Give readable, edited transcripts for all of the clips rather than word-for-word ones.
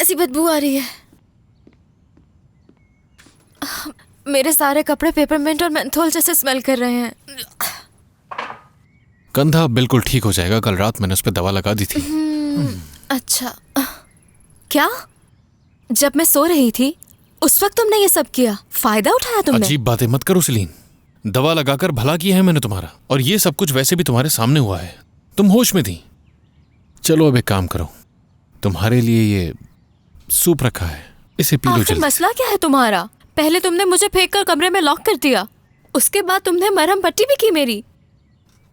सी बदबू आ रही है। मेरे सारे कपड़े पेपरमिंट और मेंथोल जैसे स्मेल कर रहे हैं। कंधा बिल्कुल ठीक हो जाएगा, कल रात मैंने उस पर दवा लगा दी थी। अच्छा, क्या? जब मैं सो रही थी उस वक्त तुमने ये सब किया? फायदा उठाया तुमने? अजीब बातें मत करो सेलिन, दवा लगाकर भला किया है मैंने तुम्हारा, और ये सब कुछ वैसे भी तुम्हारे सामने हुआ है, तुम होश में थी। चलो अब एक काम करो, तुम्हारे लिए ये सूप रखा है, इसे पी लो आखिर जल्दी। मसला क्या है तुम्हारा? पहले तुमने मुझे फेंक कर कमरे में लॉक कर दिया, उसके बाद तुमने मरहम पट्टी भी की मेरी।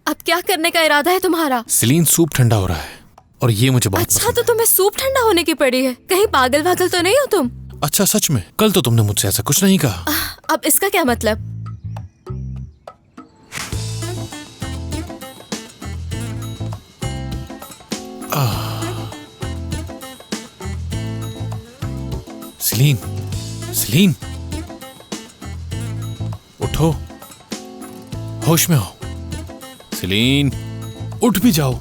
अब क्या करने का इरादा है तुम्हारा? सेलिन सूप ठंडा हो रहा है और ये मुझे बहुत अच्छा, पसंद तो तुम्हें सूप ठंडा होने की पड़ी है? कहीं पागल वागल तो नहीं हो तुम? है। अच्छा सच में? कल तो तुमने मुझसे ऐसा कुछ नहीं कहा। अब इसका क्या मतलब? सेलिन, सेलिन, उठो, होश में आओ। सेलिन, उठ भी जाओ।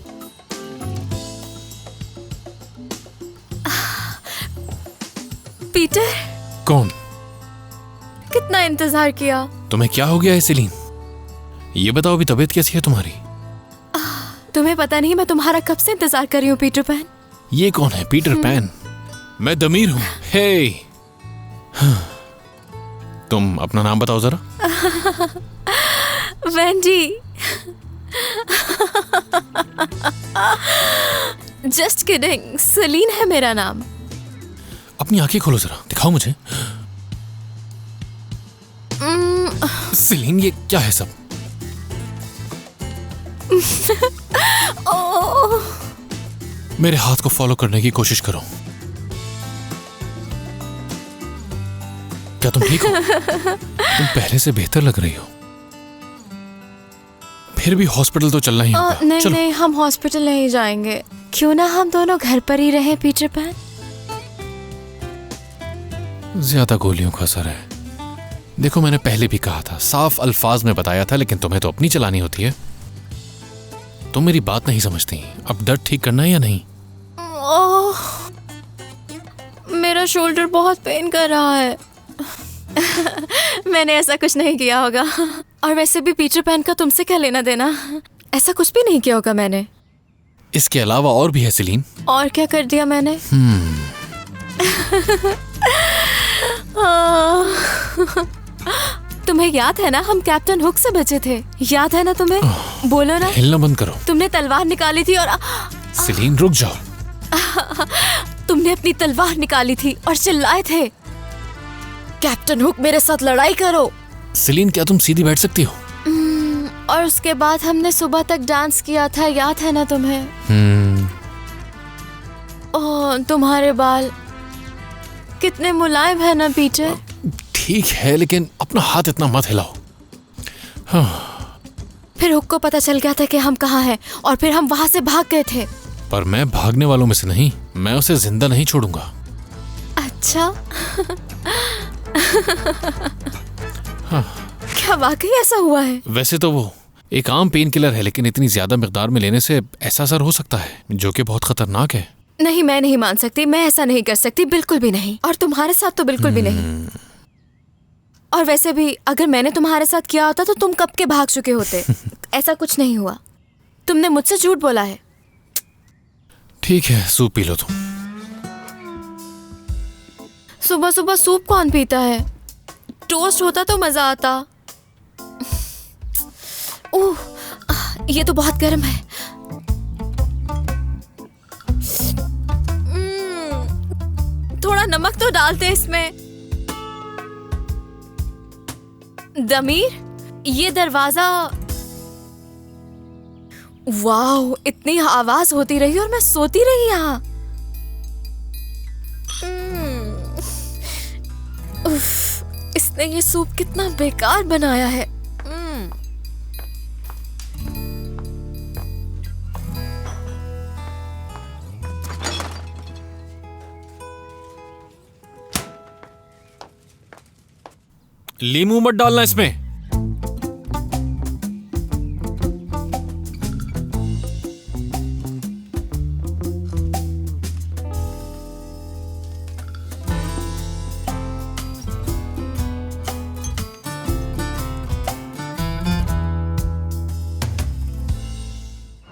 पीटर, कौन? कितना इंतजार किया। तुम्हें क्या हो गया है सेलिन? ये बताओ, अभी तबीयत कैसी है तुम्हारी? तुम्हें पता नहीं मैं तुम्हारा कब से इंतजार कर रही हूँ पीटर पैन। ये कौन है पीटर पैन? मैं दमीर हूं। हे, तुम अपना नाम बताओ जरा। वेंडी। जस्ट किडिंग, सेलिन है मेरा नाम। अपनी आंखें खोलो जरा, दिखाओ मुझे। सेलिन, ये क्या है सब? ओह, मेरे हाथ को फॉलो करने की कोशिश करो। क्या तुम ठीक हो? तुम पहले से बेहतर लग रही हो। फिर भी हॉस्पिटल तो चलना ही होगा। नहीं चलो। नहीं, हम हॉस्पिटल नहीं जाएंगे। क्यों ना हम दोनों घर पर ही रहें पीटर पैन? ज्यादा गोलियों का असर है। देखो, मैंने पहले भी कहा था, साफ अल्फाज में बताया था, लेकिन तुम्हें तो अपनी चलानी होती है। तुम मेरी बात नहीं समझती। अब दर्द ठीक करना है या नहीं? ओह, मेरा शोल्डर बहुत पेन कर रहा है। मैंने ऐसा कुछ नहीं किया होगा। और वैसे भी पीटर पैन का तुमसे क्या लेना देना? ऐसा कुछ भी नहीं किया होगा मैंने। इसके अलावा और भी है सेलिन। और क्या कर दिया मैंने? तुम्हें याद है ना, हम कैप्टन हुक से बचे थे? याद है ना तुम्हें? बोलो ना। हिलना बंद करो। तुमने तलवार निकाली थी और सेलिन, रुक जाओ। तुमने अपनी तलवार निकाली थी और चिल्लाए थे, कैप्टन हुक मेरे साथ लड़ाई करो। सेलिन, क्या तुम सीधी बैठ सकती हो? और उसके बाद हमने सुबह तक डांस किया था, याद है ना तुम्हें? ओह, तुम्हारे बाल कितने मुलायम है ना पीटर। ठीक है, लेकिन अपना हाथ इतना मत हिलाओ। फिर हुक को पता चल गया था कि हम कहाँ हैं, और फिर हम वहां से भाग गए थे। पर मैं भागने वालों में से नहीं, मैं उसे जिंदा नहीं छोड़ूंगा। अच्छा। क्या वाकई ऐसा हुआ है? वैसे तो वो एक आम पेन किलर है, लेकिन इतनी ज्यादा मिकदार में लेने से ऐसा असर हो सकता है, जो कि बहुत खतरनाक है। नहीं, मैं नहीं मान सकती, मैं ऐसा नहीं कर सकती, बिल्कुल भी नहीं। और तुम्हारे साथ तो बिल्कुल भी नहीं। और वैसे भी अगर मैंने तुम्हारे साथ किया होता तो तुम कब के भाग चुके होते। ऐसा कुछ नहीं हुआ, तुमने मुझसे झूठ बोला है। ठीक है, सूप पी लो तुम। सुबह सुबह सूप कौन पीता है? टोस्ट होता तो मजा आता। ओह, ये तो बहुत गर्म है। थोड़ा नमक तो डालते इसमें। दमीर, ये दरवाजा, वाह, इतनी आवाज होती रही और मैं सोती रही यहाँ। उफ, इसने ये सूप कितना बेकार बनाया है। लीमू मत डालना इसमें।